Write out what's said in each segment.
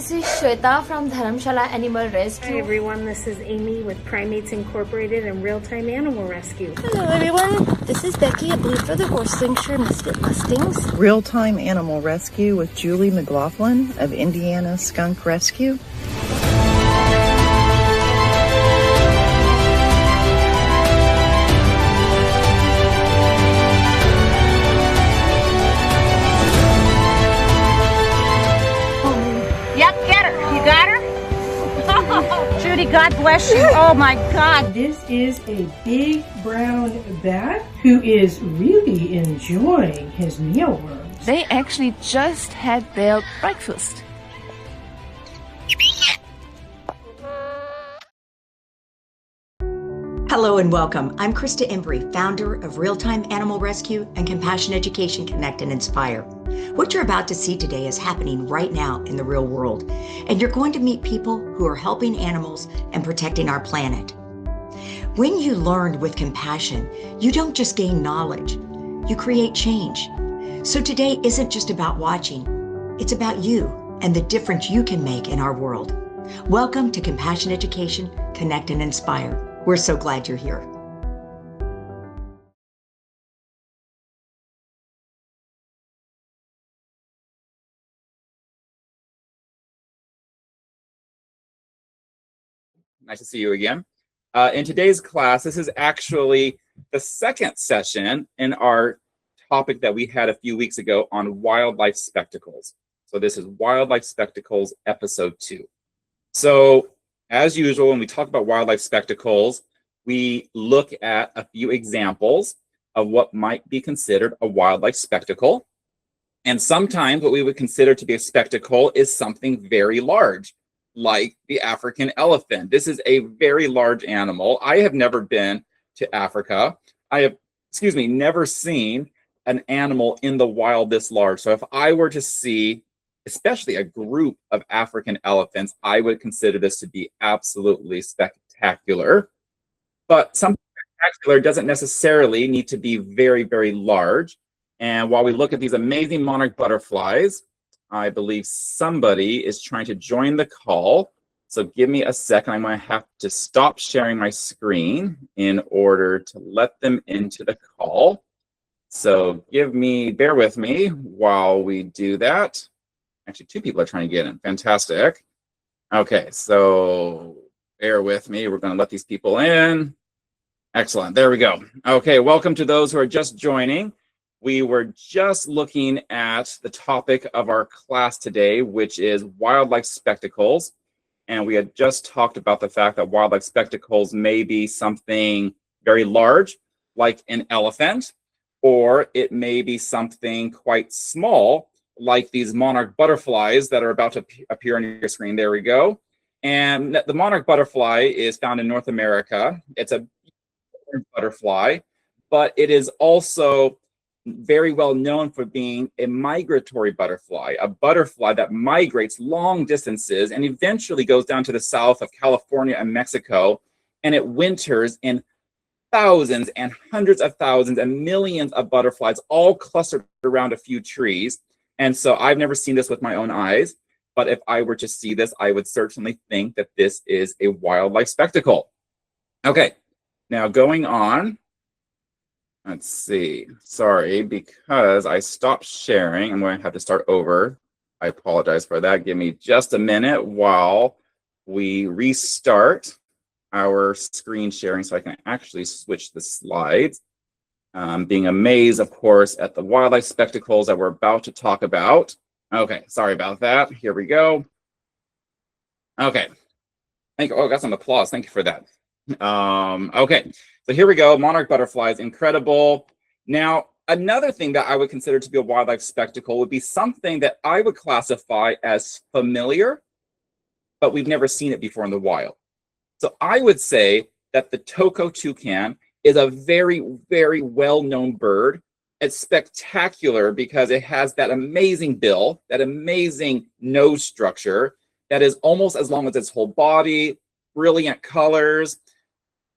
this is Shweta from Dharamshala Animal Rescue. Hi everyone, this is Amy with Primates Incorporated and ReelTime Animal Rescue. Hello everyone, this is Becky, a Blue for the Horse-Linkshire Misfit Mustangs. ReelTime Animal Rescue with Julie McLaughlin of Indiana Skunk Rescue. Yep, get her. You got her? Judy, God bless you. Oh my God. This is a big brown bat who is really enjoying his mealworms. They actually just had their breakfast. Hello and welcome. I'm Krista Embry, founder of ReelTime Animal Rescue and Compassion Education Connect and Inspire. What you're about to see today is happening right now in the real world, and you're going to meet people who are helping animals and protecting our planet. When you learn with compassion, you don't just gain knowledge, you create change. So today isn't just about watching, it's about you and the difference you can make in our world. Welcome to Compassion Education Connect and Inspire. We're so glad you're here. Nice to see you again. In today's class, this is actually the second session in our topic that we had a few weeks ago on wildlife spectacles. So this is Wildlife Spectacles Episode 2. So as usual, when we talk about wildlife spectacles, we look at a few examples of what might be considered a wildlife spectacle. And sometimes what we would consider to be a spectacle is something very large, like the African elephant. This is a very large animal. I have never been to Africa. I have, never seen an animal in the wild this large. So if I were to see, especially a group of African elephants, I would consider this to be absolutely spectacular. But something spectacular doesn't necessarily need to be very, very large. And while we look at these amazing monarch butterflies, I believe somebody is trying to join the call. So give me a second. I'm going to have to stop sharing my screen in order to let them into the call. So bear with me while we do that. Actually, two people are trying to get in. Fantastic. Okay, so bear with me. We're going to let these people in. Excellent. There we go. Okay, welcome to those who are just joining. We were just looking at the topic of our class today, which is wildlife spectacles. And we had just talked about the fact that wildlife spectacles may be something very large, like an elephant, or it may be something quite small, like these monarch butterflies that are about to appear on your screen. There we go. And the monarch butterfly is found in North America. It's a butterfly, but it is also very well known for being a migratory butterfly, a butterfly that migrates long distances and eventually goes down to the south of California and Mexico, and it winters in thousands and hundreds of thousands and millions of butterflies all clustered around a few trees. And so I've never seen this with my own eyes, but if I were to see this, I would certainly think that this is a wildlife spectacle. Okay, now going on. Let's see. Sorry, because I stopped sharing. I'm going to have to start over. I apologize for that. Give me just a minute while we restart our screen sharing so I can actually switch the slides. Being amazed, of course, at the wildlife spectacles that we're about to talk about. Okay, sorry about that. Here we go. Okay. I got some applause. Thank you for that. Okay. So here we go, monarch butterflies, incredible. Now, another thing that I would consider to be a wildlife spectacle would be something that I would classify as familiar, but we've never seen it before in the wild. So I would say that the Toko toucan is a very, very well-known bird. It's spectacular because it has that amazing bill, that amazing nose structure that is almost as long as its whole body, brilliant colors,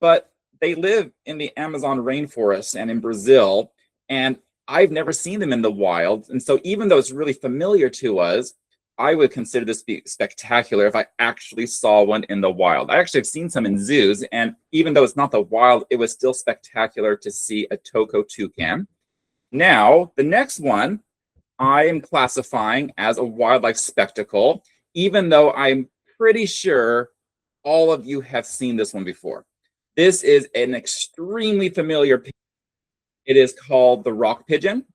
but they live in the Amazon rainforest and in Brazil, and I've never seen them in the wild. And so even though it's really familiar to us, I would consider this to be spectacular if I actually saw one in the wild. I actually have seen some in zoos, and even though it's not the wild, it was still spectacular to see a toko toucan. Now, the next one I am classifying as a wildlife spectacle, even though I'm pretty sure all of you have seen this one before. This is an extremely familiar pigeon. It is called the rock pigeon,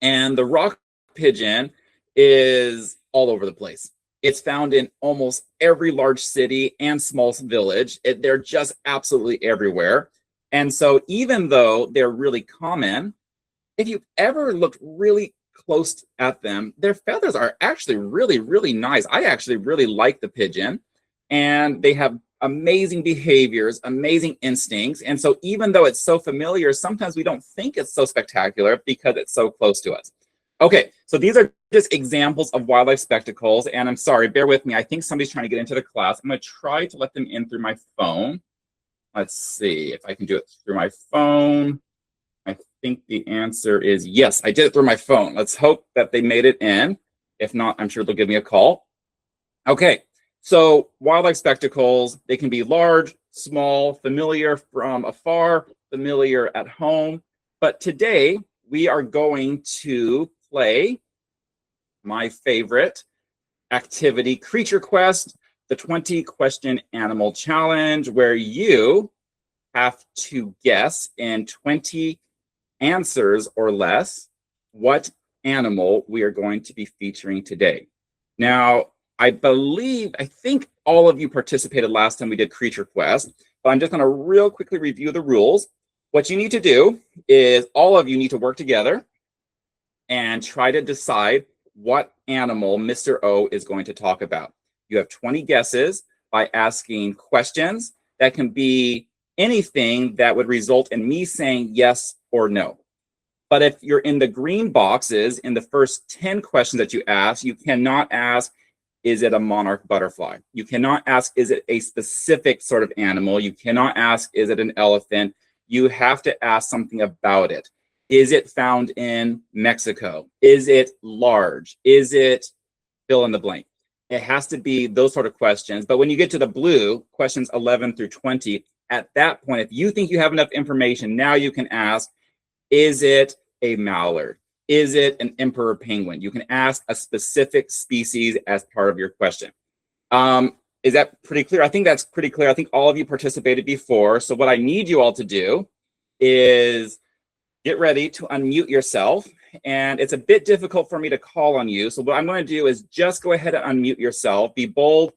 and the rock pigeon is all over the place. It's found in almost every large city and small village. They're just absolutely everywhere. And so even though they're really common, if you've ever looked really close at them, their feathers are actually really, really nice. I actually really like the pigeon, and they have amazing behaviors, amazing instincts. And so even though it's so familiar, sometimes we don't think it's so spectacular because it's so close to us. Okay, so these are just examples of wildlife spectacles, and I'm sorry, bear with me. I think somebody's trying to get into the class. I'm going to try to let them in through my phone. Let's see if I can do it through my phone. I think the answer is yes, I did it through my phone. Let's hope that they made it in. If not, I'm sure they'll give me a call. Okay, so wildlife spectacles, they can be large, small, familiar from afar, familiar at home. But today, we are going to play my favorite activity, Creature Quest, the 20-question animal challenge, where you have to guess in 20 answers or less what animal we are going to be featuring today. Now, I think all of you participated last time we did Creature Quest, but I'm just going to real quickly review the rules. What you need to do is all of you need to work together and try to decide what animal Mr. O is going to talk about. You have 20 guesses by asking questions that can be anything that would result in me saying yes or no. But if you're in the green boxes in the first 10 questions that you ask, you cannot ask, is it a monarch butterfly? You cannot ask, is it a specific sort of animal? You cannot ask, is it an elephant? You have to ask something about it. Is it found in Mexico? Is it large? Is it fill in the blank? It has to be those sort of questions. But when you get to the blue, questions 11 through 20, at that point, if you think you have enough information, now you can ask, is it a mallard? Is it an emperor penguin? You can ask a specific species as part of your question. Is that pretty clear? I think that's pretty clear. I think all of you participated before. So what I need you all to do is get ready to unmute yourself. And it's a bit difficult for me to call on you. So what I'm going to do is just go ahead and unmute yourself, be bold,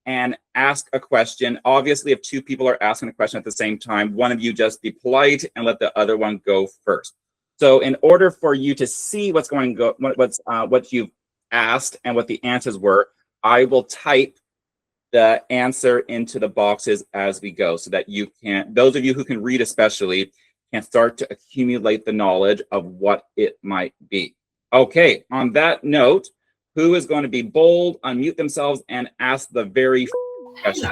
and ask a question. Obviously, if two people are asking a question at the same time, one of you just be polite and let the other one go first. So in order for you to see what you've asked and what the answers were, I will type the answer into the boxes as we go so that you can, those of you who can read especially, can start to accumulate the knowledge of what it might be. Okay, on that note, who is going to be bold, unmute themselves, and ask the very question?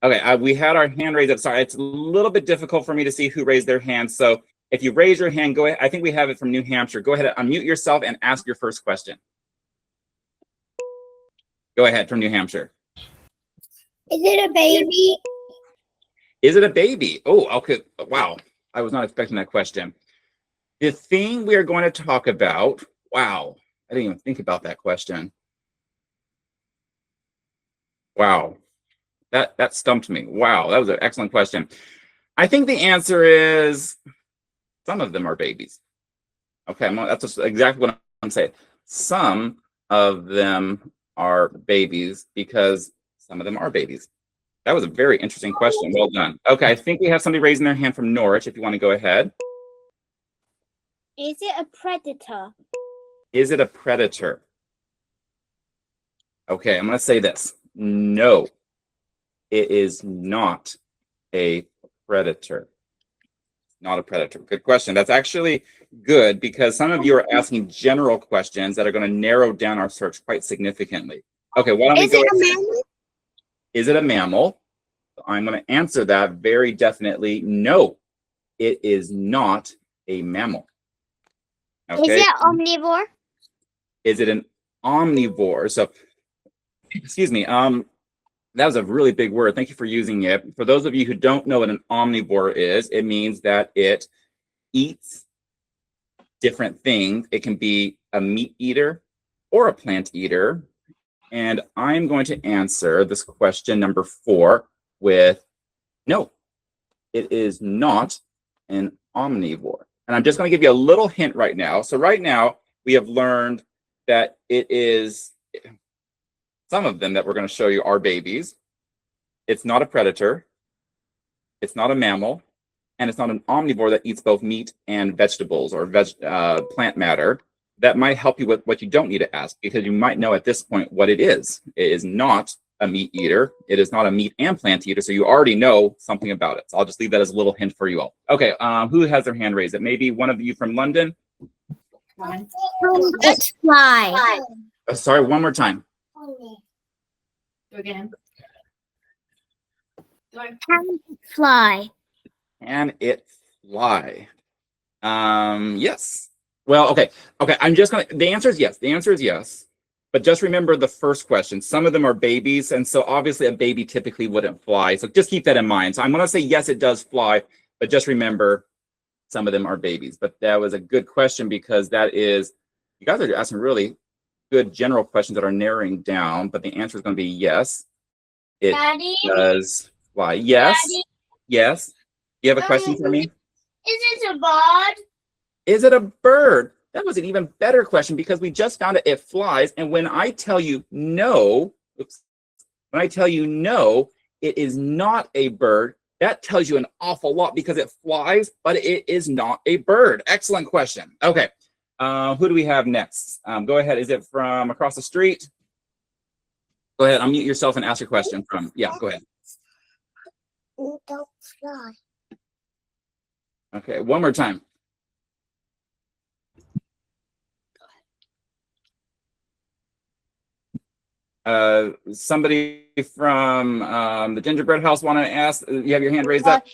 Okay, we had our hand raised up. Sorry, it's a little bit difficult for me to see who raised their hand. So if you raise your hand, go ahead. I think we have it from New Hampshire. Go ahead and unmute yourself and ask your first question. Go ahead, from New Hampshire. Is it a baby? Is it a baby? Oh, okay. Wow. I was not expecting that question. The thing we are going to talk about, wow. I didn't even think about that question. Wow. That stumped me. Wow, that was an excellent question. I think the answer is some of them are babies. Okay, that's exactly what I'm saying. Some of them are babies because some of them are babies. That was a very interesting question. Well done. Okay, I think we have somebody raising their hand from Norwich. If you want to go ahead. Is it a predator? Is it a predator? Okay, I'm going to say this. No, it is not a predator. Not a predator. Good question. That's actually good because some of you are asking general questions that are going to narrow down our search quite significantly. Okay, why don't we go ahead? Mammal? Is it a mammal? I'm going to answer that very definitely. No, it is not a mammal. Okay. Is it omnivore? Is it an omnivore. So, excuse me, that was a really big word. Thank you for using it. For those of you who don't know what an omnivore is, it means that it eats different things. It can be a meat eater or a plant eater. And I'm going to answer this question number 4 with no, it is not an omnivore. And I'm just going to give you a little hint right now. So right now we have learned that it is, some of them that we're going to show you are babies. It's not a predator. It's not a mammal. And it's not an omnivore that eats both meat and vegetables or plant matter. That might help you with what you don't need to ask, because you might know at this point what it is. It is not a meat eater. It is not a meat and plant eater. So you already know something about it. So I'll just leave that as a little hint for you all. Okay, who has their hand raised? It may be one of you from London. It's fly. Sorry, one more time. Again. Fly. Can it fly? Yes. Well, okay. I'm just gonna. The answer is yes. The answer is yes. But just remember the first question. Some of them are babies, and so obviously a baby typically wouldn't fly. So just keep that in mind. So I'm gonna say yes, it does fly, but just remember some of them are babies. But that was a good question, because that is, you guys are asking really good general questions that are narrowing down. But the answer is going to be yes. It Daddy? does fly. Yes. Daddy? Yes. You have a question for me? Is it a bird? Is it a bird? That was an even better question, because we just found out it flies. And when I tell you no, when I tell you no, it is not a bird, that tells you an awful lot, because it flies, but it is not a bird. Excellent question. Okay, who do we have next? Go ahead. Is it from across the street? Go ahead, unmute yourself and ask your question from, yeah, go ahead. Don't fly. Okay, one more time. Somebody from the gingerbread house want to ask? You have your hand raised up.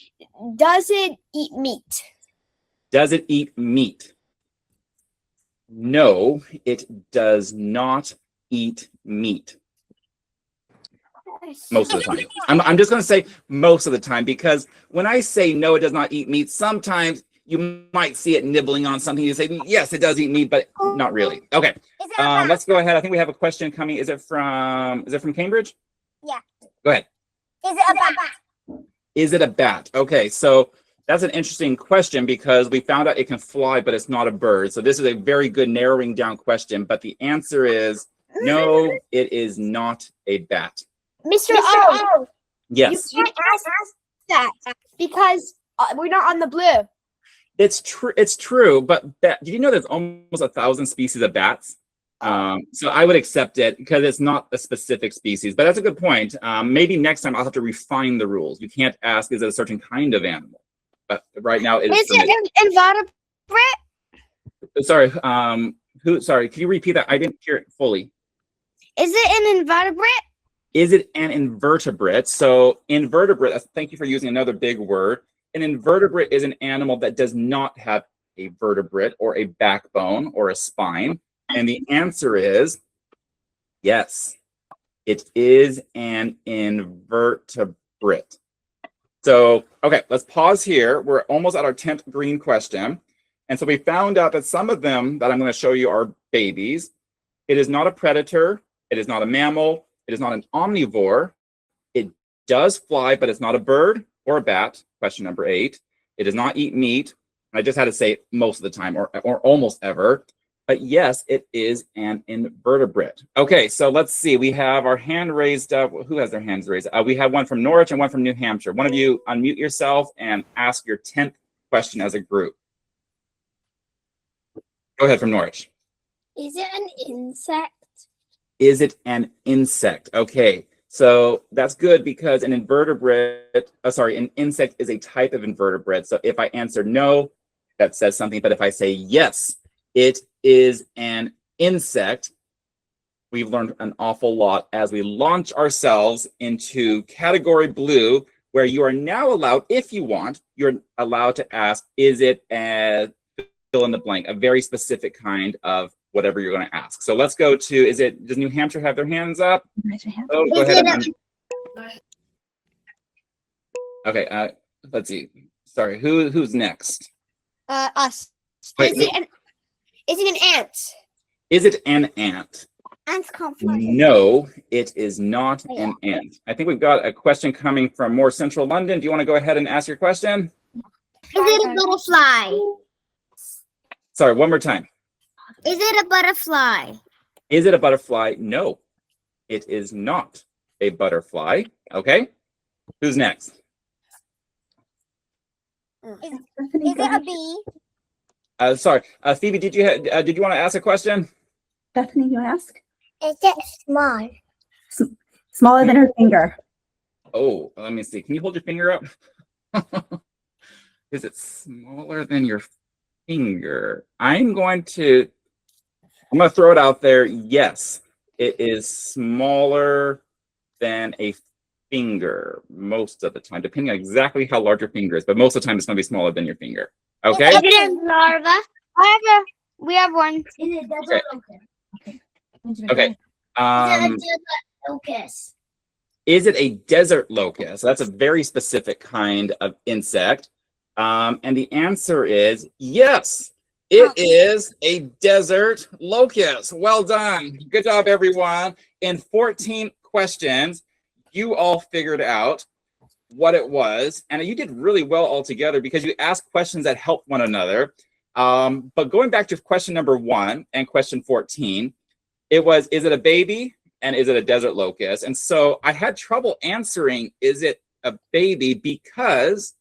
Does it eat meat? Does it eat meat? No, it does not eat meat. Most of the time. I'm just going to say most of the time, because when I say no, it does not eat meat, sometimes you might see it nibbling on something. You say, yes, it does eat meat, but not really. Okay, let's go ahead. I think we have a question coming. Is it from Cambridge? Yeah. Go ahead. Is it a bat? Is it a bat? Okay, so that's an interesting question, because we found out it can fly, but it's not a bird. So this is a very good narrowing down question, but the answer is no, it is not a bat. Mr. O. Yes. You can't ask that because we're not on the blue. It's true. It's true. But did you know there's almost 1,000 species of bats? So I would accept it, because it's not a specific species. But that's a good point. Maybe next time I'll have to refine the rules. You can't ask, is it a certain kind of animal? But right now it is. Is it invertebrate? Sorry. Sorry. Can you repeat that? I didn't hear it fully. Is it an invertebrate? Is it an invertebrate? So invertebrate, thank you for using another big word. An invertebrate is an animal that does not have a vertebrate or a backbone or a spine. And the answer is yes, it is an invertebrate. So, okay, let's pause here. We're almost at our 10th green question. And so we found out that some of them that I'm going to show you are babies. It is not a predator. It is not a mammal. It is not an omnivore. It does fly, but it's not a bird or a bat. Question number 8. It does not eat meat. I just had to say it most of the time, or almost ever. But yes, it is an invertebrate. Okay, so let's see. We have our hand raised up. Who has their hands raised? We have one from Norwich and one from New Hampshire. One of you unmute yourself and ask your 10th question as a group. Go ahead, from Norwich. Is it an insect? Is it an insect? Okay, so that's good, because an invertebrate, an insect is a type of invertebrate. So if I answer no, that says something. But if I say yes, it is an insect, we've learned an awful lot as we launch ourselves into category blue, where you are now allowed, if you want, you're allowed to ask, is it a fill in the blank, a very specific kind of whatever you're going to ask. So let's go to, does New Hampshire have their hands up? Raise your hand. Oh, go ahead. Okay, let's see. Sorry, who's next? Us. Wait, Is it an ant? Is it an ant? Ants come first. No, it is not an ant. I think we've got a question coming from more central London. Do you want to go ahead and ask your question? Is it a butterfly? Sorry, one more time. Is it a butterfly? Is it a butterfly? No, it is not a butterfly. Okay, who's next? Is it a bee? Sorry, Phoebe, did you want to ask a question? Bethany, you ask? Is it small? Smaller than her finger. Oh, let me see. Can you hold your finger up? Is it smaller than your finger? I'm going to throw it out there. Yes, it is smaller than a finger most of the time, depending on exactly how large your finger is. But most of the time, it's going to be smaller than your finger. Okay. Is it a larva? We have one. Is it a desert locust? Okay. Is it a desert locust? Is it a desert locust? That's a very specific kind of insect. And the answer is yes. It is a desert locust. Well done. Good job, everyone. In 14 questions, you all figured out what it was. And you did really well altogether because you asked questions that helped one another. But going back to question number 1 and question 14, it was, is it a baby and is it a desert locust? And so I had trouble answering, is it a baby? Because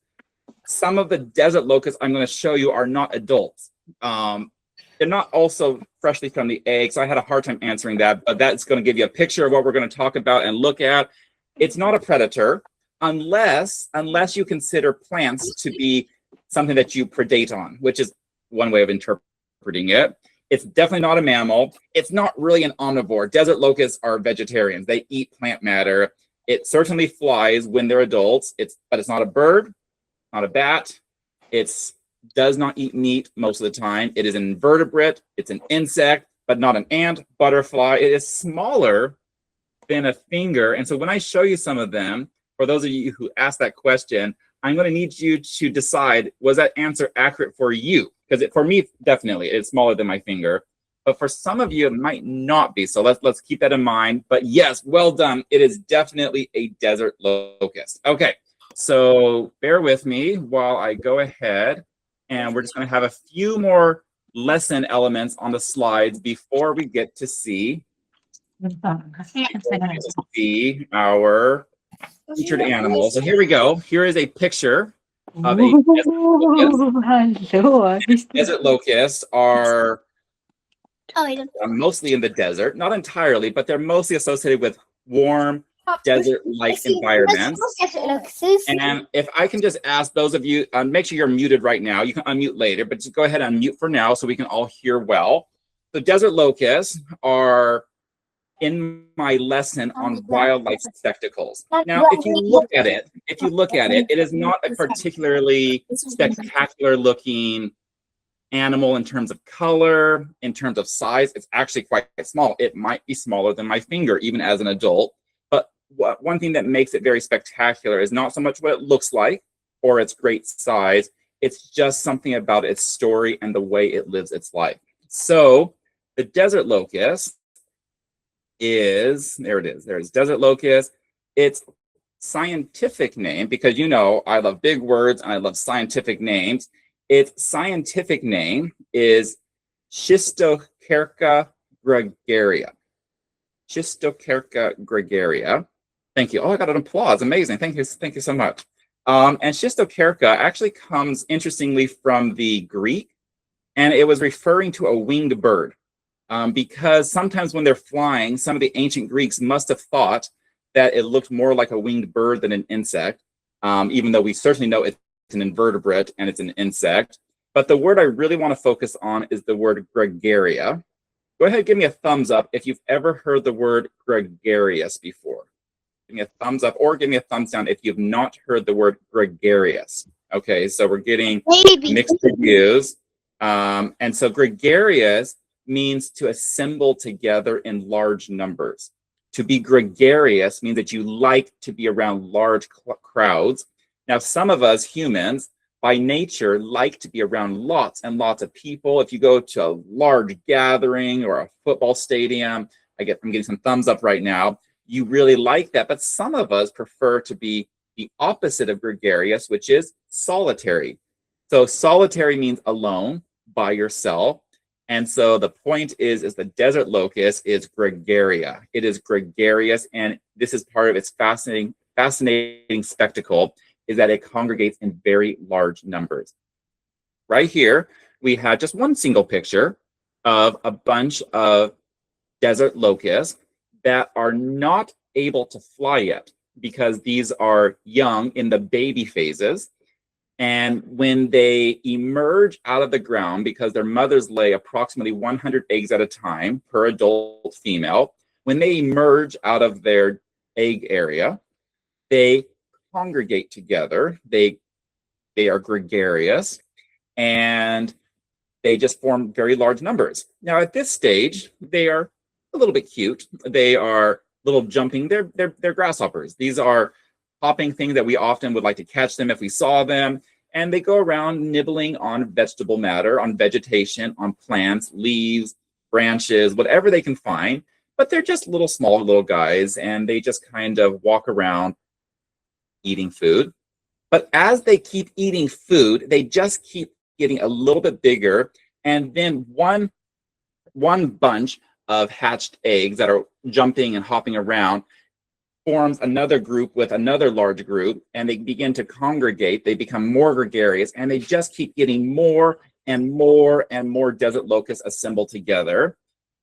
some of the desert locusts I'm going to show you are not adults. They're not also freshly from the egg, so I had a hard time answering that, but that's going to give you a picture of what we're going to talk about and look at. It's not a predator unless you consider plants to be something that you predate on, which is one way of interpreting it. It's definitely not a mammal. It's not really an omnivore. Desert locusts are vegetarians. They eat plant matter. It certainly flies when they're adults. But it's not a bird, not a bat. It does not eat meat most of the time. It is an invertebrate. It's an insect, but not an ant, butterfly. It is smaller than a finger. And so when I show you some of them, for those of you who asked that question, I'm going to need you to decide, was that answer accurate for you? Because for me, definitely, it's smaller than my finger. But for some of you, it might not be. So let's keep that in mind. But yes, well done. It is definitely a desert locust. Okay, so bear with me while I go ahead. And we're just going to have a few more lesson elements on the slides before we get to see our featured animals. So here we go. Here is a picture of a desert locust. Desert locusts are mostly in the desert, not entirely, but they're mostly associated with warm, desert-like environments. And if I can just ask those of you, make sure you're muted right now. You can unmute later, but just go ahead and unmute for now so we can all hear well. The desert locusts are in my lesson on wildlife spectacles. Now, if you look at it, it is not a particularly spectacular looking animal in terms of color, in terms of size. It's actually quite small. It might be smaller than my finger, even as an adult. But one thing that makes it very spectacular is not so much what it looks like or its great size. It's just something about its story and the way it lives its life. So the desert locust is, there's desert locust. Its scientific name, because you know I love big words and I love scientific names. Its scientific name is Schistocerca gregaria. Schistocerca gregaria. Thank you. Oh, I got an applause. Amazing. Thank you so much. And Schistocerca actually comes, interestingly, from the Greek, and it was referring to a winged bird. Because sometimes when they're flying, some of the ancient Greeks must have thought that it looked more like a winged bird than an insect, even though we certainly know it's an invertebrate and it's an insect. But the word I really want to focus on is the word gregaria. Go ahead and give me a thumbs up if you've ever heard the word gregarious before. Give me a thumbs up or give me a thumbs down if you've not heard the word gregarious. Okay, so we're getting mixed reviews. And so gregarious means to assemble together in large numbers. To be gregarious means that you like to be around large crowds. Now, some of us humans, by nature, like to be around lots and lots of people. If you go to a large gathering or a football stadium, I'm getting some thumbs up right now, you really like that. But some of us prefer to be the opposite of gregarious, which is solitary. So solitary means alone, by yourself. And so the point is the desert locust is gregaria. It is gregarious, and this is part of its fascinating spectacle, is that it congregates in very large numbers. Right here, we have just one single picture of a bunch of desert locusts that are not able to fly yet because these are young in the baby phases. And when they emerge out of the ground, because their mothers lay approximately 100 eggs at a time per adult female, when they emerge out of their egg area, they congregate together. They are gregarious, and they just form very large numbers. Now, at this stage, they are a little bit cute. They are little jumping. They're grasshoppers. These are hopping things that we often would like to catch them if we saw them. And they go around nibbling on vegetable matter, on vegetation, on plants, leaves, branches, whatever they can find. But they're just small little guys, and they just kind of walk around eating food. But as they keep eating food, they just keep getting a little bit bigger. And then one bunch of hatched eggs that are jumping and hopping around forms another group with another large group, and they begin to congregate. They become more gregarious, and they just keep getting more and more and more desert locusts assembled together.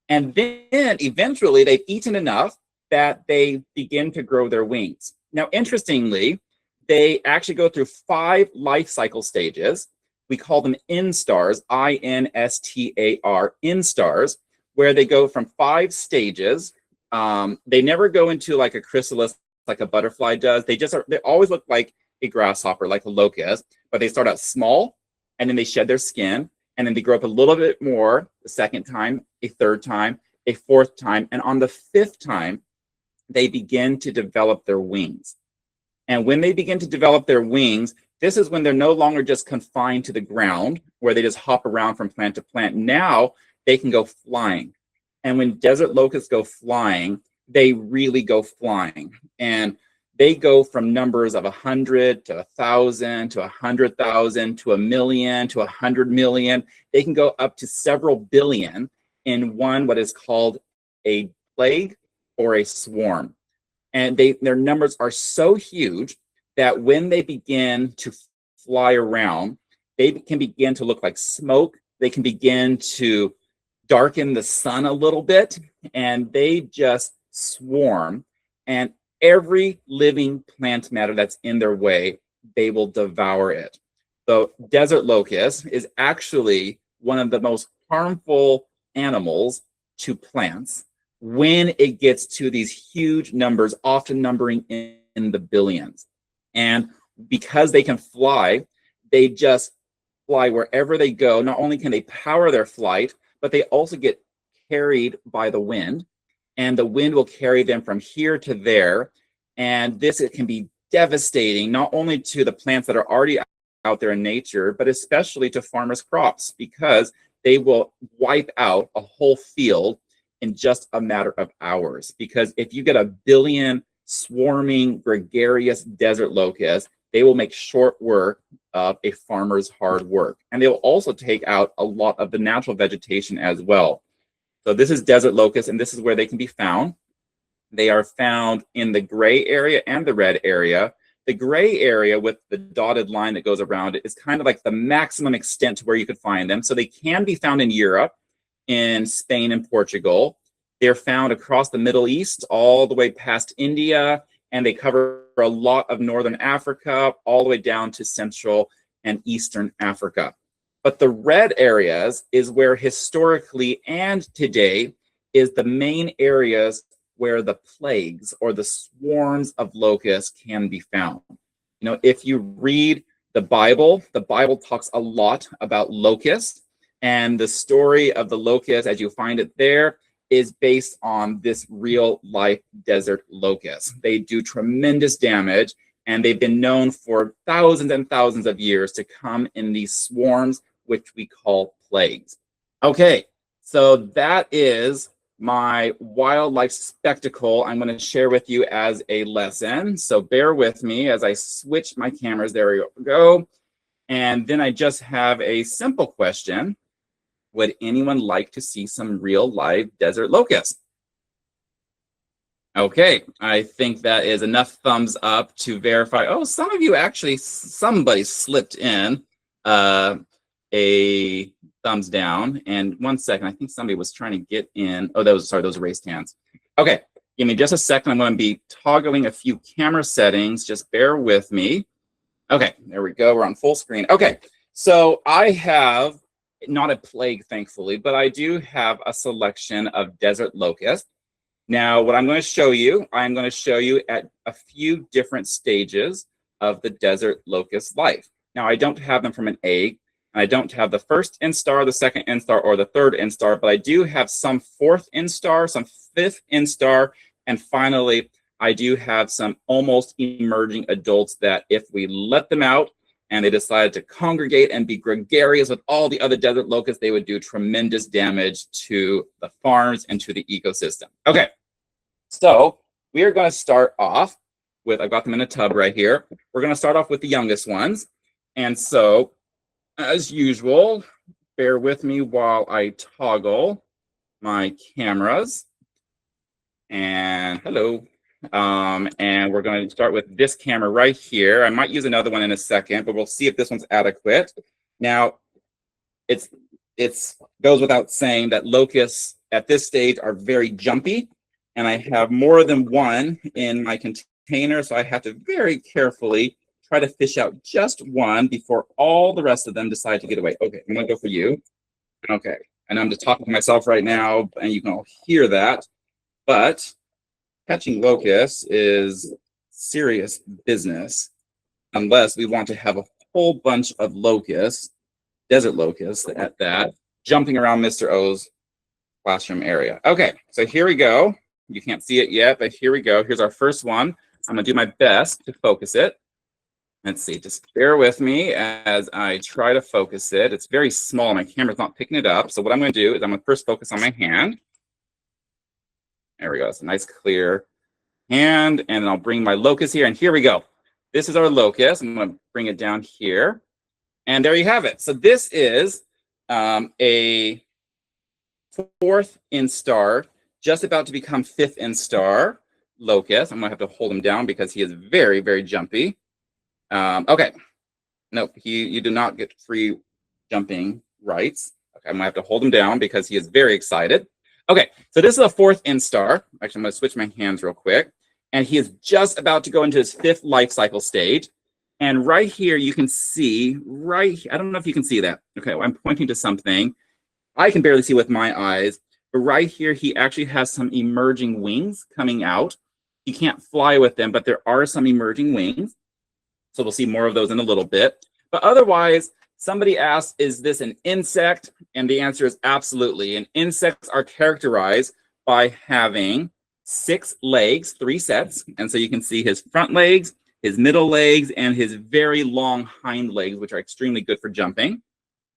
And then eventually they've eaten enough that they begin to grow their wings. Now, interestingly, they actually go through 5 life cycle stages. We call them instars, I-N-S-T-A-R, instars, where they go from 5 stages. They never go into like a chrysalis like a butterfly does. They always look like a grasshopper, like a locust, but they start out small, and then they shed their skin, and then they grow up a little bit more the second time, a third time, a fourth time, and on the 5th time, they begin to develop their wings. And when they begin to develop their wings, this is when they're no longer just confined to the ground where they just hop around from plant to plant. Now they can go flying. And when desert locusts go flying, they really go flying. And they go from numbers of 100 to 1,000 to 100,000 to 1,000,000 to 100 million. They can go up to several billion in what is called a plague or a swarm. And their numbers are so huge that when they begin to fly around, they can begin to look like smoke. They can begin to darken the sun a little bit, and they just swarm. And every living plant matter that's in their way, they will devour it. The desert locust is actually one of the most harmful animals to plants when it gets to these huge numbers, often numbering in the billions. And because they can fly, they just fly wherever they go. Not only can they power their flight, but they also get carried by the wind, and the wind will carry them from here to there. And it can be devastating, not only to the plants that are already out there in nature, but especially to farmers' crops, because they will wipe out a whole field in just a matter of hours. Because if you get a billion swarming, gregarious desert locusts, they will make short work of a farmer's hard work. And they will also take out a lot of the natural vegetation as well. So this is desert locust, and this is where they can be found. They are found in the gray area and the red area. The gray area with the dotted line that goes around it is kind of like the maximum extent to where you could find them. So they can be found in Europe, in Spain and Portugal. They're found across the Middle East, all the way past India, and they cover a lot of Northern Africa, all the way down to Central and Eastern Africa. But the red areas is where historically and today is the main areas where the plagues or the swarms of locusts can be found. If you read the Bible talks a lot about locusts. And the story of the locust, as you find it there, is based on this real life desert locust. They do tremendous damage, and they've been known for thousands and thousands of years to come in these swarms, which we call plagues. Okay, so that is my wildlife spectacle I'm going to share with you as a lesson. So bear with me as I switch my cameras. There we go. And then I just have a simple question. Would anyone like to see some real live desert locusts? Okay, I think that is enough thumbs up to verify. Oh, some of you actually, somebody slipped in a thumbs down. And 1 second, I think somebody was trying to get in. Oh, those are raised hands. Okay, give me just a second. I'm going to be toggling a few camera settings. Just bear with me. Okay, there we go. We're on full screen. Okay, so I have not a plague, thankfully, but I do have a selection of desert locusts. Now, what I'm going to show you, I'm going to show you at a few different stages of the desert locust life. Now, I don't have them from an egg, and I don't have the first instar, the second instar, or the third instar, but I do have some fourth instar, some fifth instar, and finally, I do have some almost emerging adults that if we let them out and they decided to congregate and be gregarious with all the other desert locusts, they would do tremendous damage to the farms and to the ecosystem. Okay, so we are going to start off with, I've got them in a tub right here. We're going to start off with the youngest ones. And so, as usual, bear with me while I toggle my cameras. And hello. And we're going to start with this camera right here. I might use another one in a second, but we'll see if this one's adequate. Now, it goes without saying that locusts at this stage are very jumpy, and I have more than one in my container, so I have to very carefully try to fish out just one before all the rest of them decide to get away. Okay, I'm going to go for you. Okay, and I'm just talking to myself right now, and you can all hear that, but catching locusts is serious business unless we want to have a whole bunch of locusts, desert locusts at that, jumping around Mr. O's classroom area. Okay, so here we go. You can't see it yet, but here we go. Here's our first one. I'm gonna do my best to focus it. Let's see, just bear with me as I try to focus it. It's very small, my camera's not picking it up. So what I'm gonna do is I'm gonna first focus on my hand. There we go, it's a nice clear hand, and then I'll bring my locust here, and here we go. This is our locust. I'm gonna bring it down here, and there you have it. So this is a fourth instar, just about to become fifth instar locust. I'm gonna have to hold him down because he is very, very jumpy. Okay, nope, you do not get free jumping rights. Okay, I'm gonna have to hold him down because he is very excited. Okay, so this is a fourth instar. Actually, I'm gonna switch my hands real quick. And he is just about to go into his fifth life cycle stage. And right here, you can see, I don't know if you can see that. Okay, well, I'm pointing to something. I can barely see with my eyes, but right here, he actually has some emerging wings coming out. He can't fly with them, but there are some emerging wings. So we'll see more of those in a little bit. But otherwise, somebody asked, is this an insect? And the answer is absolutely. And insects are characterized by having 6 legs, 3 sets. And so you can see his front legs, his middle legs, and his very long hind legs, which are extremely good for jumping.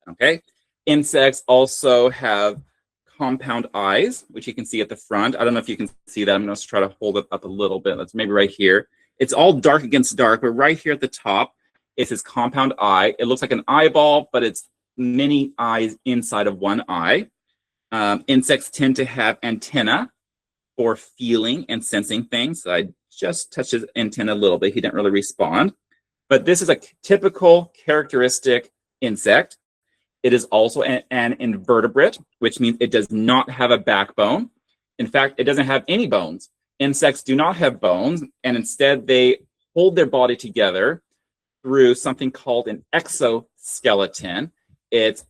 Okay. Insects also have compound eyes, which you can see at the front. I don't know if you can see that. I'm going to try to hold it up a little bit. Let's maybe right here. It's all dark against dark, but right here at the top is his compound eye. It looks like an eyeball, but it's many eyes inside of one eye. Insects tend to have antenna for feeling and sensing things. So I just touched his antenna a little bit. He didn't really respond. But this is a typical characteristic insect. It is also an invertebrate, which means it does not have a backbone. In fact, it doesn't have any bones. Insects do not have bones, and instead they hold their body together through something called an exoskeleton. It's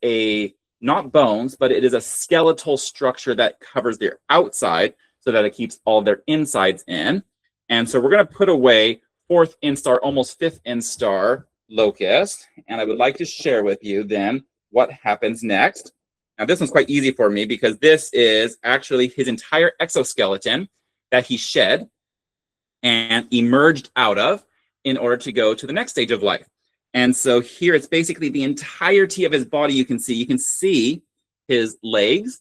not bones, but it is a skeletal structure that covers their outside so that it keeps all their insides in. And so we're going to put away fourth instar, almost fifth instar locust. And I would like to share with you then what happens next. Now this one's quite easy for me because this is actually his entire exoskeleton that he shed and emerged out of in order to go to the next stage of life. And so here it's basically the entirety of his body you can see. You can see his legs.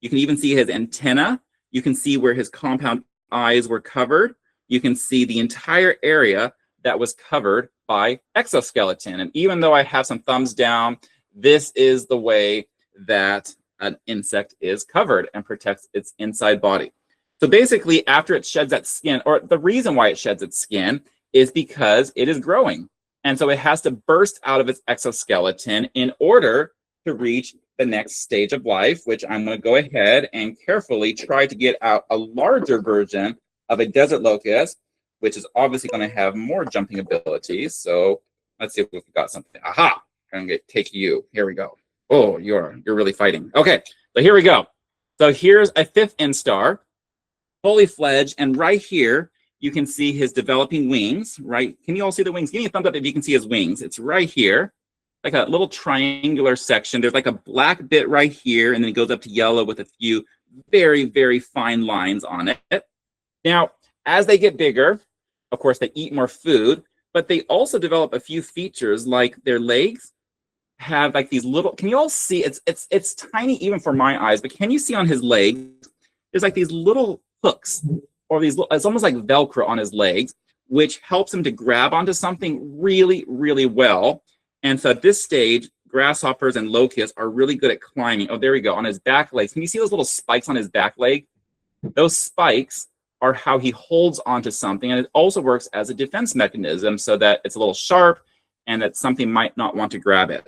You can even see his antenna. You can see where his compound eyes were covered. You can see the entire area that was covered by exoskeleton. And even though I have some thumbs down, this is the way that an insect is covered and protects its inside body. So basically, after it sheds that skin, or the reason why it sheds its skin is because it is growing. And so it has to burst out of its exoskeleton in order to reach the next stage of life, which I'm going to go ahead and carefully try to get out a larger version of a desert locust, which is obviously going to have more jumping abilities. So let's see if we've got something. Aha! I'm going to take you. Here we go. Oh, you're really fighting. Okay, so here we go. So here's a 5th instar, fully fledged, and right here you can see his developing wings, right? Can you all see the wings? Give me a thumbs up if you can see his wings. It's right here, like a little triangular section. There's like a black bit right here, and then it goes up to yellow with a few very, very fine lines on it. Now, as they get bigger, of course, they eat more food, but they also develop a few features like their legs have like these little, can you all see, it's tiny even for my eyes, but can you see on his legs, there's like these little hooks, or these, it's almost like Velcro on his legs, which helps him to grab onto something really, really well. And so at this stage, grasshoppers and locusts are really good at climbing. Oh, there we go, on his back legs. Can you see those little spikes on his back leg? Those spikes are how he holds onto something, and it also works as a defense mechanism so that it's a little sharp and that something might not want to grab it.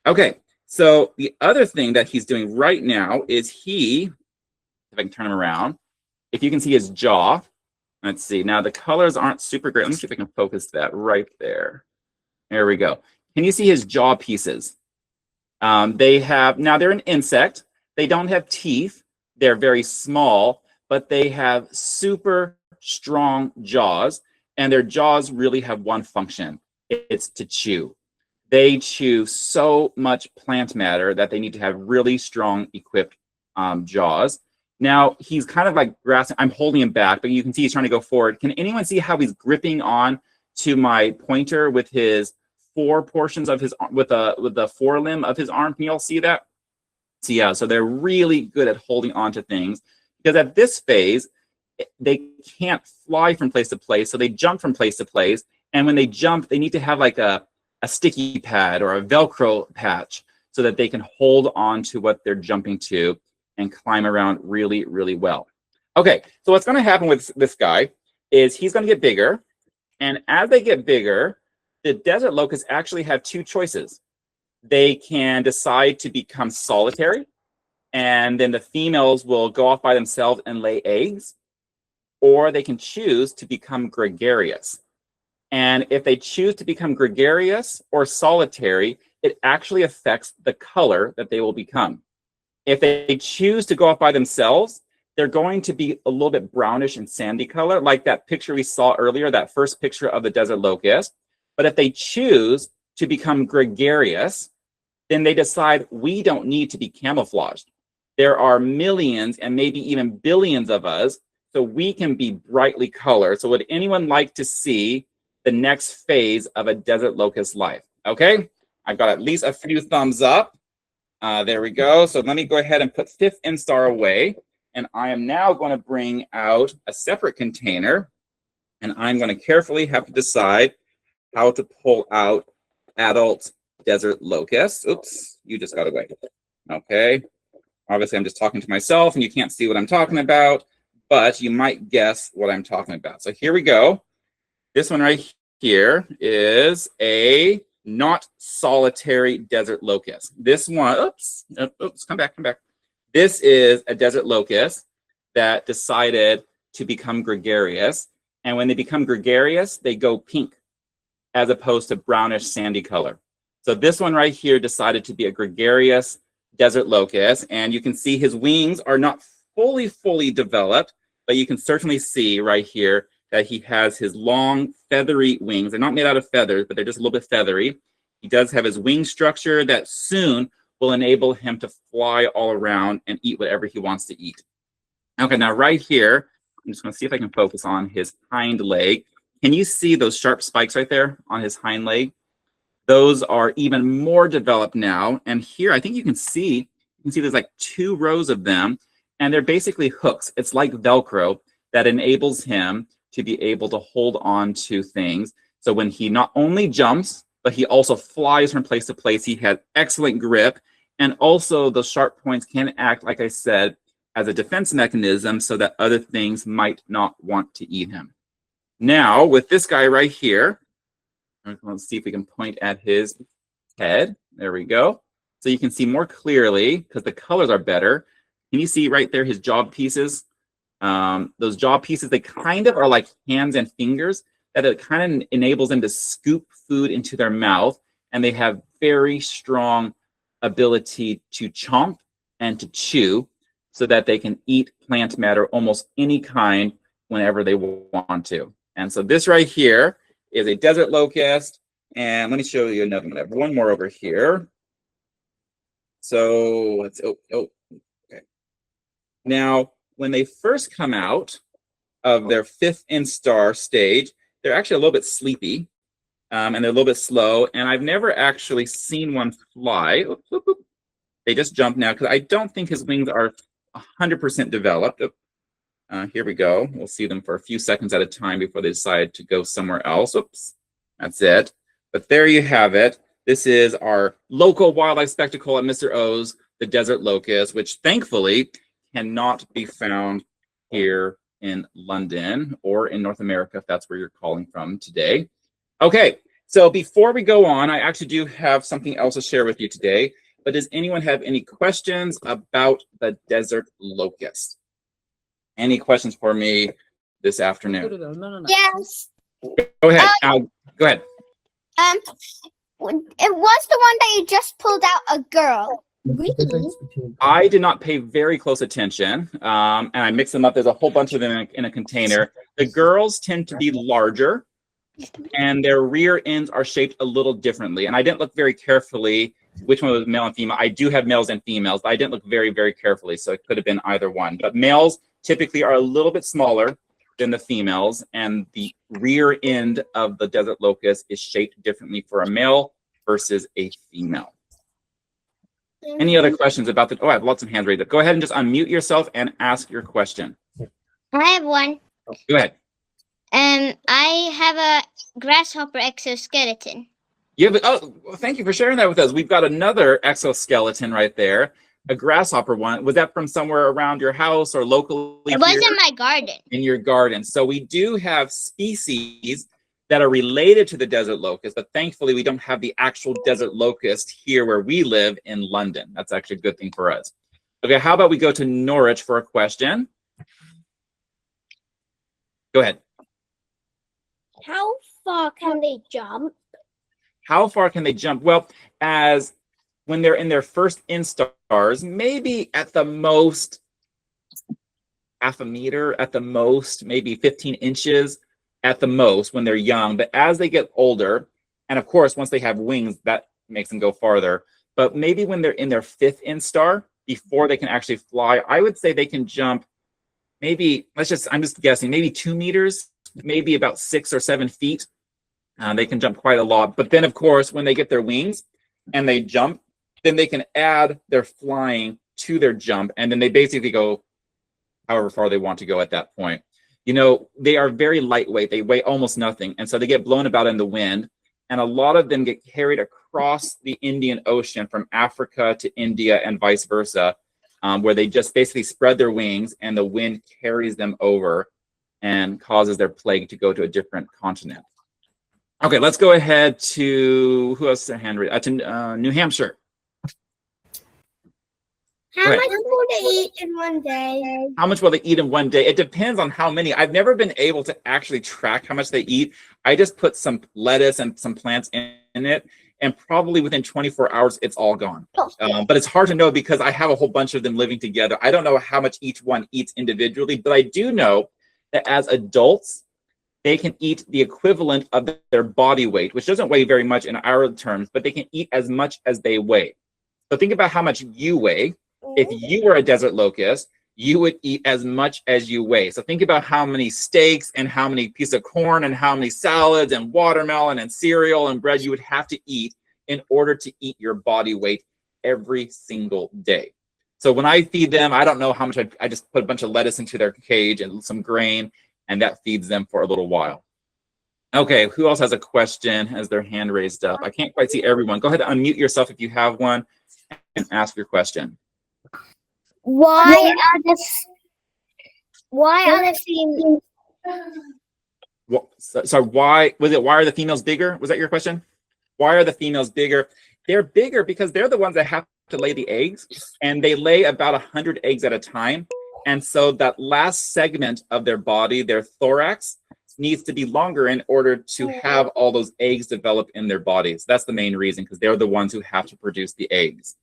Okay, so the other thing that he's doing right now is if I can turn him around, if you can see his jaw, let's see. Now the colors aren't super great. Let me see if I can focus that right there. There we go. Can you see his jaw pieces? Now they're an insect. They don't have teeth. They're very small, but they have super strong jaws, and their jaws really have one function. It's to chew. They chew so much plant matter that they need to have really strong equipped jaws. Now he's kind of like grasping, I'm holding him back, but you can see he's trying to go forward. Can anyone see how he's gripping on to my pointer with his four portions of his, with the forelimb of his arm? Can you all see that? So yeah, so they're really good at holding on to things, because at this phase, they can't fly from place to place, so they jump from place to place. And when they jump, they need to have like a sticky pad or a Velcro patch so that they can hold on to what they're jumping to and climb around really, really well. Okay, so what's going to happen with this guy is he's going to get bigger. And as they get bigger, the desert locusts actually have two choices. They can decide to become solitary, and then the females will go off by themselves and lay eggs, or they can choose to become gregarious. And if they choose to become gregarious or solitary, it actually affects the color that they will become. If they choose to go off by themselves, they're going to be a little bit brownish and sandy color, like that picture we saw earlier, that first picture of the desert locust. But if they choose to become gregarious, then they decide we don't need to be camouflaged. There are millions and maybe even billions of us, so we can be brightly colored. So would anyone like to see the next phase of a desert locust life? Okay, I've got at least a few thumbs up. There we go. So let me go ahead and put 5th instar away. And I am now going to bring out a separate container. And I'm going to carefully have to decide how to pull out adult desert locusts. Oops, you just got away. Okay. Obviously, I'm just talking to myself and you can't see what I'm talking about, but you might guess what I'm talking about. So here we go. This one right here is a not solitary desert locust. This one, oops, come back. This is a desert locust that decided to become gregarious. And when they become gregarious, they go pink as opposed to brownish sandy color. So this one right here decided to be a gregarious desert locust. And you can see his wings are not fully developed, but you can certainly see right here that he has his long feathery wings. They're not made out of feathers, but they're just a little bit feathery. He does have his wing structure that soon will enable him to fly all around and eat whatever he wants to eat. Okay, now right here, I'm just going to see if I can focus on his hind leg. Can you see those sharp spikes right there on his hind leg? Those are even more developed now. And here, I think you can see there's like 2 rows of them, and they're basically hooks. It's like Velcro that enables him to be able to hold on to things. So when he not only jumps, but he also flies from place to place, he has excellent grip. And also those sharp points can act, like I said, as a defense mechanism so that other things might not want to eat him. Now, with this guy right here, let's see if we can point at his head. There we go. So you can see more clearly because the colors are better. Can you see right there his jaw pieces? Those jaw pieces, they kind of are like hands and fingers that it kind of enables them to scoop food into their mouth, and they have very strong ability to chomp and to chew so that they can eat plant matter almost any kind whenever they want to. And so this right here is a desert locust. And let me show you another one. I have one more over here. So let's, okay. Now, when they first come out of their 5th instar stage, they're actually a little bit sleepy, and they're a little bit slow. And I've never actually seen one fly. Oop, oop, oop. They just jump now because I don't think his wings are 100% developed. Here we go. We'll see them for a few seconds at a time before they decide to go somewhere else. Oops, that's it. But there you have it. This is our local wildlife spectacle at Mr. O's, the desert locust, which thankfully cannot be found here in London or in North America, if that's where you're calling from today. Okay, so before we go on, I actually do have something else to share with you today. But does anyone have any questions about the desert locust? Any questions for me this afternoon? Yes. Go ahead. Go ahead. It was the one that you just pulled out a girl. Really? I did not pay very close attention, and I mixed them up. There's a whole bunch of them in a container. The girls tend to be larger, and their rear ends are shaped a little differently. And I didn't look very carefully which one was male and female. I do have males and females, but I didn't look very, very carefully, so it could have been either one. But males typically are a little bit smaller than the females, and the rear end of the desert locust is shaped differently for a male versus a female. Any other questions about the, I have lots of hands raised up. Go ahead and just unmute yourself and ask your question. I have one. Go ahead. I have a grasshopper exoskeleton. Yeah, but, well, thank you for sharing that with us. We've got another exoskeleton right there, a grasshopper one. Was that from somewhere around your house or locally? It was in my garden. In your garden. So we do have species that are related to the desert locust, but thankfully we don't have the actual desert locust here where we live in London. That's actually a good thing for us. Okay, how about we go to Norwich for a question? Go ahead. How far can they jump? How far can they jump? Well, as when they're in their first instars, maybe at the most half a meter, at the most, maybe 15 inches at the most when they're young. But as they get older, and of course, once they have wings, that makes them go farther. But maybe when they're in their 5th instar, before they can actually fly, I would say they can jump maybe, I'm just guessing, maybe 2 meters, maybe about 6 or 7 feet. They can jump quite a lot. But then, of course, when they get their wings and they jump, then they can add their flying to their jump. And then they basically go however far they want to go at that point. You know, they are very lightweight. They weigh almost nothing. And so they get blown about in the wind. And a lot of them get carried across the Indian Ocean from Africa to India and vice versa, where they just basically spread their wings and the wind carries them over and causes their plague to go to a different continent. Okay, let's go ahead to, who else is a hand raised? To New Hampshire. How much will they eat in one day? How much will they eat in one day? It depends on how many. I've never been able to actually track how much they eat. I just put some lettuce and some plants in it, and probably within 24 hours, it's all gone. But it's hard to know because I have a whole bunch of them living together. I don't know how much each one eats individually, but I do know that as adults, they can eat the equivalent of their body weight, which doesn't weigh very much in our terms, but they can eat as much as they weigh. So think about how much you weigh. If you were a desert locust, you would eat as much as you weigh. So think about how many steaks and how many pieces of corn and how many salads and watermelon and cereal and bread you would have to eat in order to eat your body weight every single day. So when I feed them, I don't know how much. I just put a bunch of lettuce into their cage and some grain, and that feeds them for a little while. Okay, who else has a question? Has their hand raised up? I can't quite see everyone. Go ahead and unmute yourself if you have one and ask your question. Why are the females? So why are the females bigger? Was that your question? Why are the females bigger? They're bigger because they're the ones that have to lay the eggs, and they lay about 100 eggs at a time. And so that last segment of their body, their thorax, needs to be longer in order to have all those eggs develop in their bodies. That's the main reason, because they're the ones who have to produce the eggs.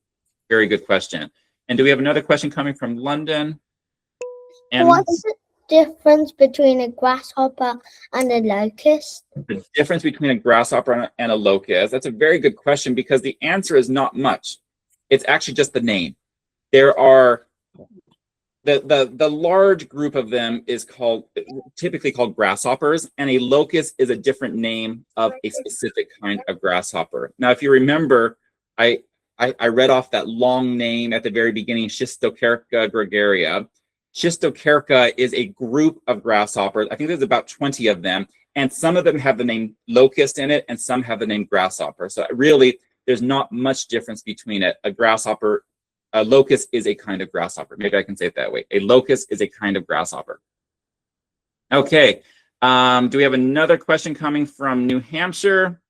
Very good question. And do we have another question coming from London? And what's the difference between a grasshopper and a locust? The difference between a grasshopper and a locust, that's a very good question, because the answer is not much. It's actually just the name. There are the large group of them is typically called grasshoppers, and a locust is a different name of a specific kind of grasshopper. Now, if you remember, I read off that long name at the very beginning, Schistocerca gregaria. Schistocerca is a group of grasshoppers. I think there's about 20 of them, and some of them have the name locust in it, and some have the name grasshopper. So really, there's not much difference between it. A locust is a kind of grasshopper. Maybe I can say it that way. A locust is a kind of grasshopper. Okay. Do we have another question coming from New Hampshire?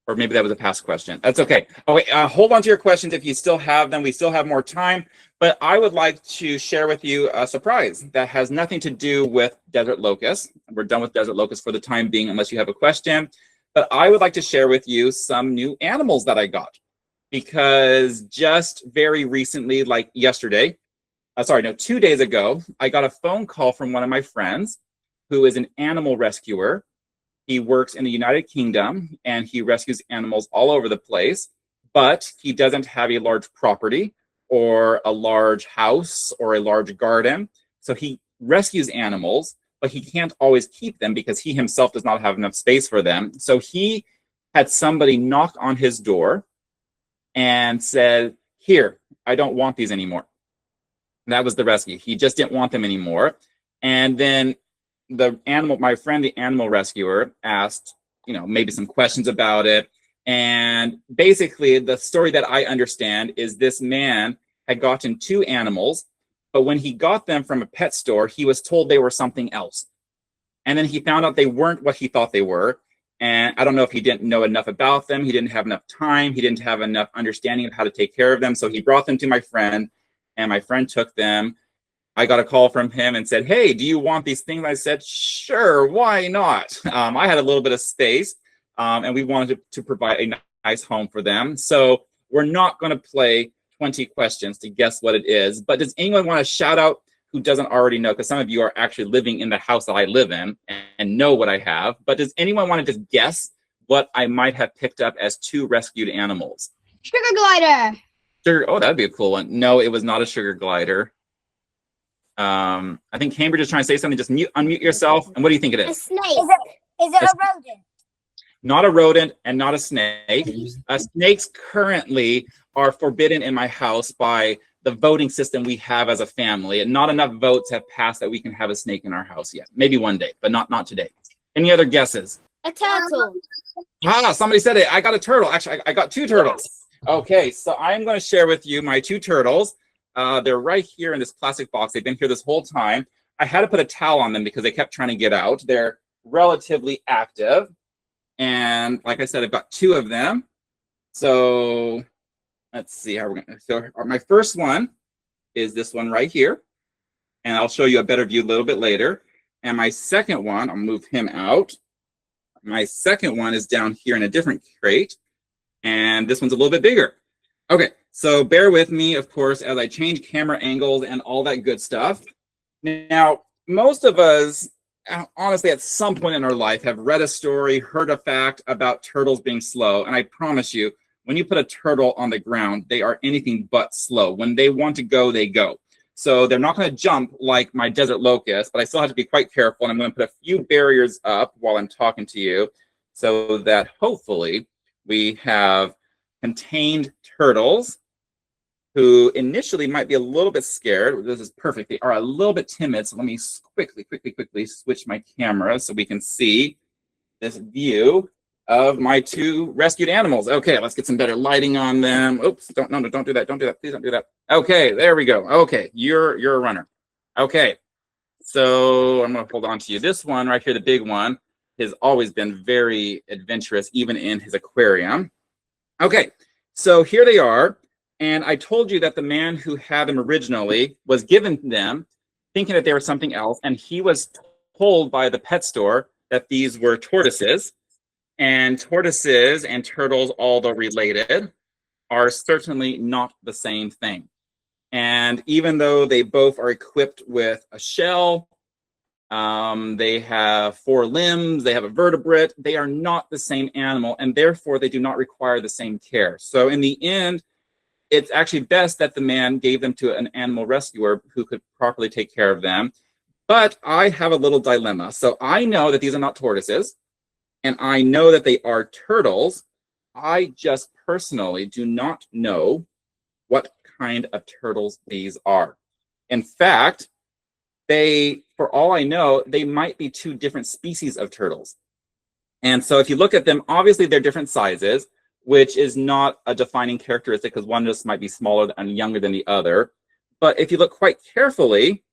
Or maybe that was a past question. That's okay. Oh, wait, hold on to your questions if you still have them. We still have more time. But I would like to share with you a surprise that has nothing to do with desert locusts. We're done with desert locusts for the time being, unless you have a question. But I would like to share with you some new animals that I got. Because just very recently, like yesterday, 2 days ago, I got a phone call from one of my friends who is an animal rescuer. He works in the United Kingdom, and he rescues animals all over the place, but he doesn't have a large property or a large house or a large garden. So he rescues animals, but he can't always keep them because he himself does not have enough space for them. So he had somebody knock on his door and said, "Here, I don't want these anymore." And that was the rescue. He just didn't want them anymore. And then my friend, the animal rescuer, asked, maybe some questions about it. And basically, the story that I understand is this man had gotten 2 animals, but when he got them from a pet store, he was told they were something else. And then he found out they weren't what he thought they were. And I don't know if he didn't know enough about them. He didn't have enough time. He didn't have enough understanding of how to take care of them. So he brought them to my friend, and my friend took them. I got a call from him and said, "Hey, do you want these things?" I said, "Sure, why not?" I had a little bit of space, and we wanted to provide a nice home for them. So we're not going to play 20 questions to guess what it is. But does anyone want to shout out who doesn't already know? Because some of you are actually living in the house that I live in and know what I have. But does anyone want to just guess what I might have picked up as 2 rescued animals? Sugar glider. Oh, that'd be a cool one. No, it was not a sugar glider. I think Cambridge is trying to say something. Just unmute yourself. And what do you think it is? A snake. Is it a rodent? Not a rodent and not a snake. Snakes currently are forbidden in my house by the voting system we have as a family, and not enough votes have passed that we can have a snake in our house yet. Maybe one day, but not today. Any other guesses? A turtle. Somebody said it. I got a turtle. Actually, I got 2 turtles. Okay, so I'm going to share with you my 2 turtles. They're right here in this plastic box. They've been here this whole time. I had to put a towel on them because they kept trying to get out. They're relatively active. And like I said, I've got 2 of them. So let's see how we're going to. So my first one is this one right here. And I'll show you a better view a little bit later. And my second one, I'll move him out. My second one is down here in a different crate. And this one's a little bit bigger. Okay, so bear with me, of course, as I change camera angles and all that good stuff. Now, most of us, honestly, at some point in our life have read a story, heard a fact about turtles being slow. And I promise you, when you put a turtle on the ground, they are anything but slow. When they want to go, they go. So they're not going to jump like my desert locust, but I still have to be quite careful. And I'm going to put a few barriers up while I'm talking to you so that hopefully we have contained turtles who initially might be a little bit scared. This is perfect. They are a little bit timid. So let me quickly switch my camera so we can see this view of my two rescued animals. Okay, let's get some better lighting on them. Oops, don't do that. Don't do that. Please don't do that. Okay, there we go. Okay, you're a runner. Okay, so I'm gonna hold on to you. This one right here, the big one, has always been very adventurous, even in his aquarium. Okay, so here they are. And I told you that the man who had them originally was given them thinking that they were something else. And he was told by the pet store that these were tortoises. And tortoises and turtles, although related, are certainly not the same thing. And even though they both are equipped with a shell, they have 4 limbs, they have a vertebrate, they are not the same animal, and therefore they do not require the same care. So in the end, it's actually best that the man gave them to an animal rescuer who could properly take care of them. But I have a little dilemma. So I know that these are not tortoises, and I know that they are turtles. I just personally do not know what kind of turtles these are. In fact, for all I know, they might be 2 different species of turtles. And so if you look at them, obviously they're different sizes, which is not a defining characteristic because one just might be smaller and younger than the other. But if you look quite carefully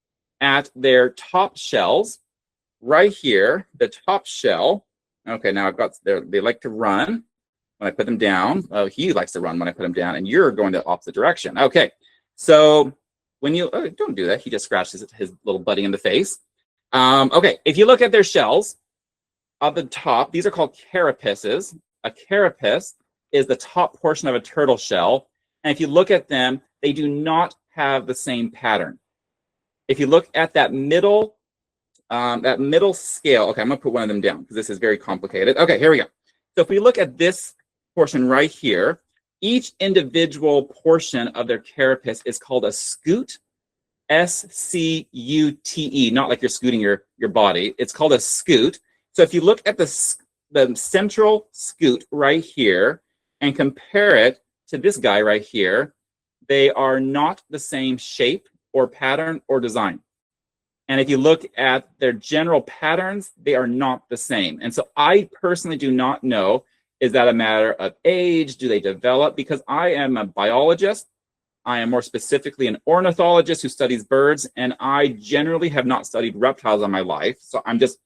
at their top shells, right here, the top shell, okay, now I've got, they like to run when I put them down. Oh, he likes to run when I put him down, and you're going the opposite direction. Okay, so when you, oh, don't do that. He just scratched his little buddy in the face. Okay, if you look at their shells, at the top, these are called carapaces. A carapace is the top portion of a turtle shell. And if you look at them, they do not have the same pattern. If you look at that middle scale, okay, I'm gonna put one of them down because this is very complicated. Okay, here we go. So if we look at this portion right here, each individual portion of their carapace is called a scute, S-C-U-T-E, not like you're scooting your body. It's called a scute. So if you look at the central scute right here and compare it to this guy right here, they are not the same shape or pattern or design. And if you look at their general patterns, they are not the same. And so I personally do not know, is that a matter of age? Do they develop? Because I am a biologist. I am more specifically an ornithologist who studies birds, and I generally have not studied reptiles in my life. So I'm just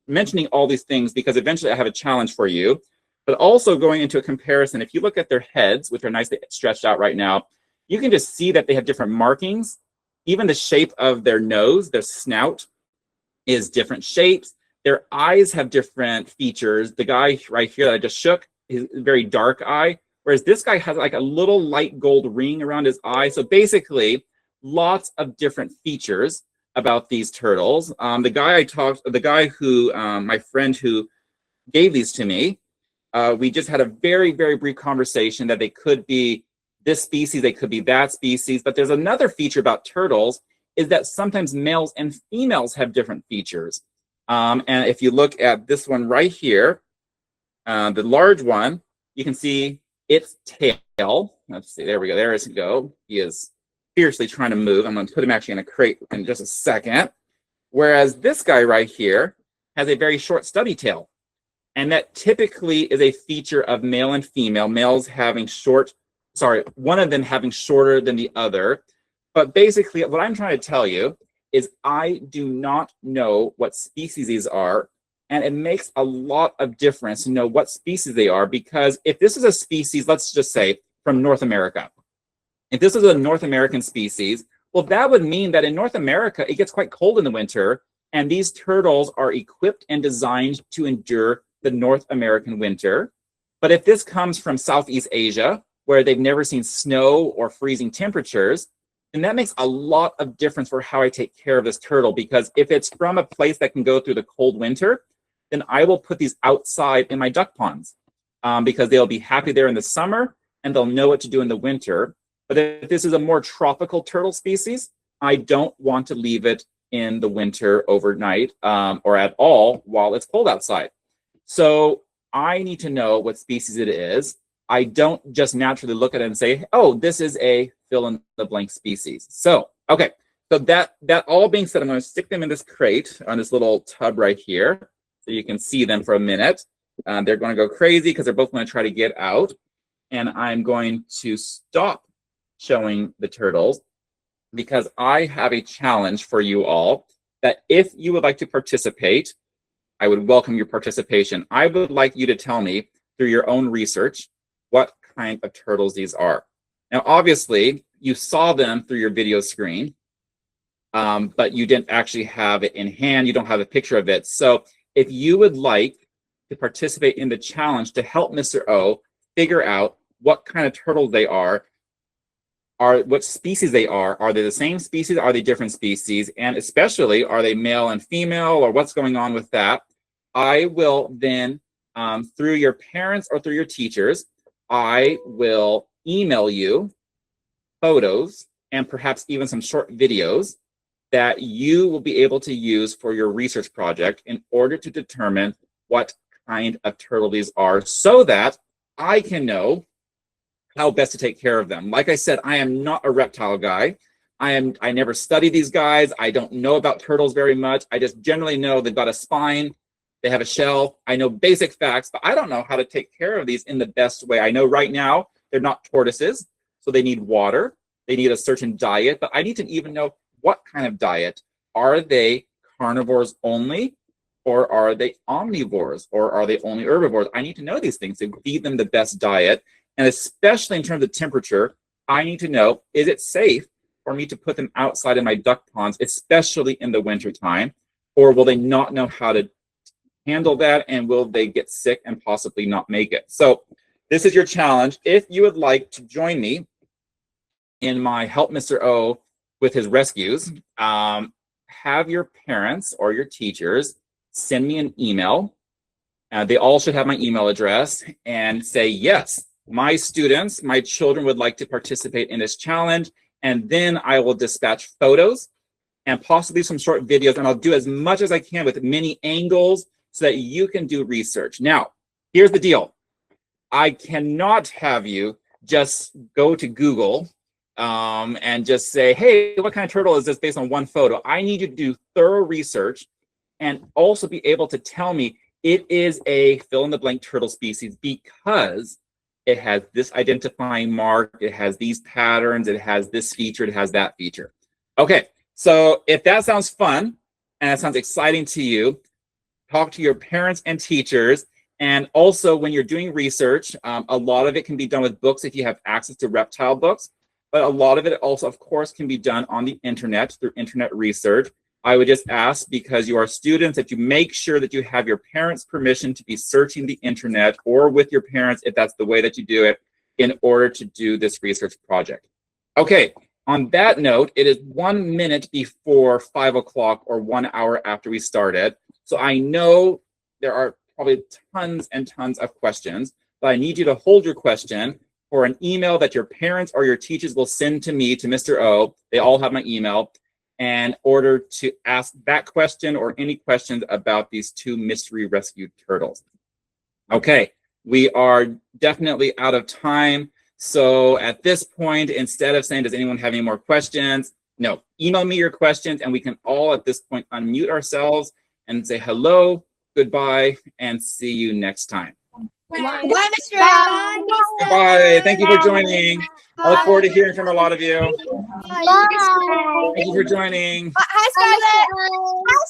mentioning all these things because eventually I have a challenge for you. But also going into a comparison, if you look at their heads, which are nicely stretched out right now, you can just see that they have different markings. Even the shape of their nose, their snout, is different shapes. Their eyes have different features. The guy right here that I just shook is a very dark eye, whereas this guy has like a little light gold ring around his eye. So basically, lots of different features about these turtles. The guy who, my friend who gave these to me, we just had a very, very brief conversation that they could be this species, they could be that species. But there's another feature about turtles is that sometimes males and females have different features. And if you look at this one right here, the large one, you can see its tail. Let's see, there we go, there it go. He is fiercely trying to move. I'm gonna put him actually in a crate in just a second. Whereas this guy right here has a very short stubby tail. And that typically is a feature of male and female, males having one of them having shorter than the other. But basically what I'm trying to tell you is I do not know what species these are. And it makes a lot of difference to know what species they are, because if this is a species, let's just say from North America, if this is a North American species, well, that would mean that in North America, it gets quite cold in the winter. And these turtles are equipped and designed to endure the North American winter. But if this comes from Southeast Asia, where they've never seen snow or freezing temperatures, then that makes a lot of difference for how I take care of this turtle. Because if it's from a place that can go through the cold winter, then I will put these outside in my duck ponds because they'll be happy there in the summer. and they'll know what to do in the winter. But if this is a more tropical turtle species, I don't want to leave it in the winter overnight or at all while it's cold outside. So I need to know what species it is. I don't just naturally look at it and say, oh, this is a fill in the blank species. So, okay. So that all being said, I'm going to stick them in this crate on this little tub right here so you can see them for a minute. They're going to go crazy because they're both going to try to get out. And I'm going to stop showing the turtles because I have a challenge for you all that if you would like to participate, I would welcome your participation. I would like you to tell me through your own research what kind of turtles these are. Now, obviously, you saw them through your video screen, but you didn't actually have it in hand. You don't have a picture of it. So if you would like to participate in the challenge to help Mr. O figure out what kind of turtles they are what species they are they the same species? Are they different species? And especially, are they male and female, or what's going on with that? I will then, through your parents or through your teachers, I will email you photos and perhaps even some short videos that you will be able to use for your research project in order to determine what kind of turtle these are so that I can know how best to take care of them. Like I said, I am not a reptile guy. I never study these guys. I don't know about turtles very much. I just generally know they've got a spine, they have a shell. I know basic facts, but I don't know how to take care of these in the best way. I know right now they're not tortoises, so they need water. They need a certain diet, but I need to even know what kind of diet. Are they carnivores only, or are they omnivores, or are they only herbivores? I need to know these things to feed them the best diet. And especially in terms of temperature, I need to know, is it safe for me to put them outside in my duck ponds, especially in the wintertime, or will they not know how to handle that, and will they get sick and possibly not make it? So this is your challenge. If you would like to join me in my Help Mr. O with his rescues, have your parents or your teachers send me an email. They all should have my email address and say, yes, my students, my children would like to participate in this challenge. And then I will dispatch photos and possibly some short videos, and I'll do as much as I can with many angles so that you can do research. Now, here's the deal. I cannot have you just go to Google and just say, hey, what kind of turtle is this based on one photo? I need you to do thorough research and also be able to tell me it is a fill-in-the-blank turtle species because it has this identifying mark, it has these patterns, it has this feature, it has that feature. Okay, so if that sounds fun and that sounds exciting to you, talk to your parents and teachers. And also when you're doing research, a lot of it can be done with books if you have access to reptile books, but a lot of it also, of course, can be done on the internet through internet research. I would just ask, because you are students, that you make sure that you have your parents' permission to be searching the internet or with your parents, if that's the way that you do it, in order to do this research project. Okay, on that note, it is 1 minute before 5 o'clock or 1 hour after we started. So I know there are probably tons and tons of questions, but I need you to hold your question for an email that your parents or your teachers will send to me, to Mr. O. They all have my email. In order to ask that question or any questions about these two mystery rescued turtles. Okay, we are definitely out of time. So at this point, instead of saying, does anyone have any more questions? No, email me your questions and we can all at this point unmute ourselves and say hello, goodbye, and see you next time. Bye, Mr. Bye. Bye. Thank you for joining. I look forward to hearing from a lot of you. Bye. Thank you for joining. Hi, Scarlett. Hi,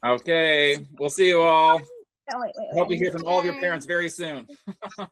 Scarlett. Okay, we'll see you all. Oh, wait. Hope to hear from all of your parents very soon. Mr.